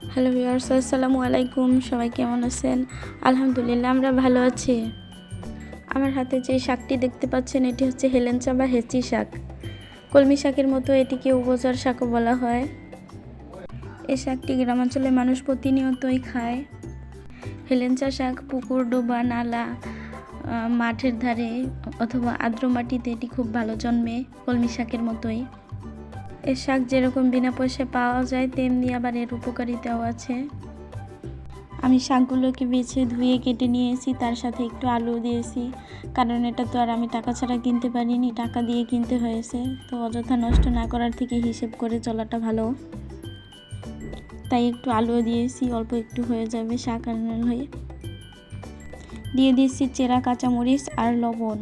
Hello viewers, আসসালামু আলাইকুম। সবাই কেমন আছেন? আলহামদুলিল্লাহ, আমরা ভালো আছি। আমার হাতে যে শাকটি দেখতে পাচ্ছেন, এটি হচ্ছে হেলেঞ্চা বা হেঁচি শাক। কলমি শাকের মতো এটিকে উপচার শাকও বলা হয়। এই শাকটি গ্রামাঞ্চলে মানুষ প্রতিনিয়তই খায়। হেলেঞ্চা শাক পুকুর, ডোবা, নালা, মাঠের ধারে অথবা আর্দ্র মাটিতে এটি খুব ভালো জন্মে, কলমি শাকের মতোই। এর শাক যেরকম বিনা পয়সায় পাওয়া যায়, তেমনি আবার এর উপকারিতাও আছে। আমি শাকগুলোকে বেছে ধুয়ে কেটে নিয়েছি, তার সাথে একটু আলু দিয়েছি, কারণ এটা তো আর আমি টাকা ছাড়া কিনতে পারিনি, টাকা দিয়ে কিনতে হয়েছে। তো অযথা নষ্ট না করার থেকে হিসেব করে চলাটা ভালো, তাই একটু আলুও দিয়েছি, অল্প একটু হয়ে যাবে শাক রান্নার হয়ে। দিয়ে দিয়েছি চেরা কাঁচামরিচ আর লবণ,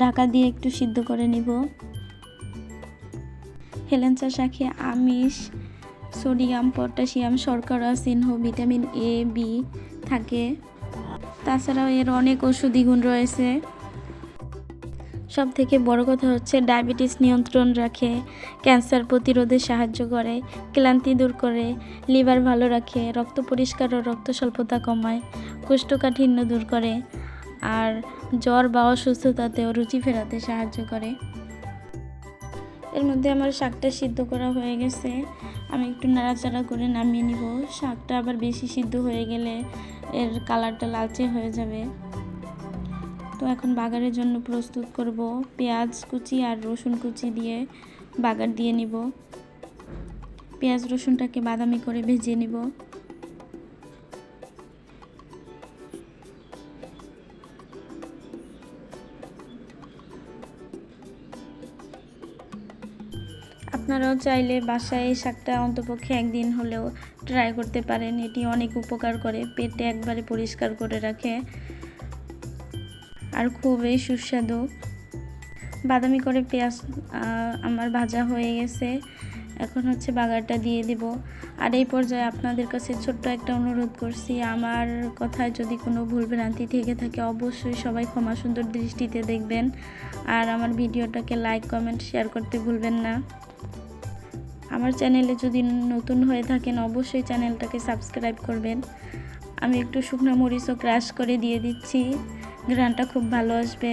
ঢাকা দিয়ে একটু সিদ্ধ করে নিব। হেলেঞ্চা শাকে আমিষ, সোডিয়াম, পটাশিয়াম, শর্করা, স্নেহ, ভিটামিন এ, বি থাকে। তাছাড়াও এর অনেক ঔষধি গুণ রয়েছে। সব থেকে বড় কথা হচ্ছে ডায়াবেটিস নিয়ন্ত্রণ রাখে, ক্যান্সার প্রতিরোধে সাহায্য করে, ক্লান্তি দূর করে, লিভার ভালো রাখে, রক্ত পরিষ্কার ও রক্ত স্বল্পতা কমায়, কোষ্ঠকাঠিন্য দূর করে, আর জ্বর বা অসুস্থতাতেও রুচি ফেরাতে সাহায্য করে। এর মধ্যে আমার শাকটা সিদ্ধ করা হয়ে গেছে, আমি একটু নাড়াচাড়া করে নামিয়ে নিব। শাকটা আবার বেশি সিদ্ধ হয়ে গেলে এর কালারটা লালচে হয়ে যাবে। তো এখন বাগারের জন্য প্রস্তুত করব। পেঁয়াজ কুচি আর রসুন কুচি দিয়ে বাগার দিয়ে নিব। পেঁয়াজ রসুনটাকে বাদামি করে ভেজে নিব। আপনারাও চাইলে বাসায় এই শাকটা অন্তপক্ষে একদিন হলেও ট্রাই করতে পারেন। এটি অনেক উপকার করে, পেটে একবারে পরিষ্কার করে রাখে আর খুবই সুস্বাদু। বাদামি করে পেঁয়াজ আমার ভাজা হয়ে গেছে, এখন হচ্ছে বাগারটা দিয়ে দিব। আর এই পর্যায়ে আপনাদের কাছে ছোট্ট একটা অনুরোধ করছি, আমার কথায় যদি কোনো ভুল ভ্রান্তি থেকে থাকে অবশ্যই সবাই ক্ষমা সুন্দর দৃষ্টিতে দেখবেন। আর আমার ভিডিওটাকে লাইক, কমেন্ট, শেয়ার করতে ভুলবেন না। আমার চ্যানেলে যদি নতুন হয়ে থাকেন অবশ্যই চ্যানেলটাকে সাবস্ক্রাইব করবেন। আমি একটু শুকনো মরিচও ক্রাশ করে দিয়ে দিচ্ছি, ঘ্রাণটা খুব ভালো আসবে।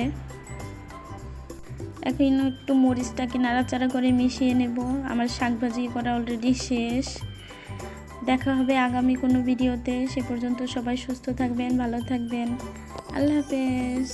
এখন একটু মরিচটাকে নাড়াচাড়া করে মিশিয়ে নেব। আমার শাক ভাজি করা অলরেডি শেষ। দেখা হবে আগামী কোনো ভিডিওতে। সে পর্যন্ত সবাই সুস্থ থাকবেন, ভালো থাকবেন। আল্লাহ হাফেজ।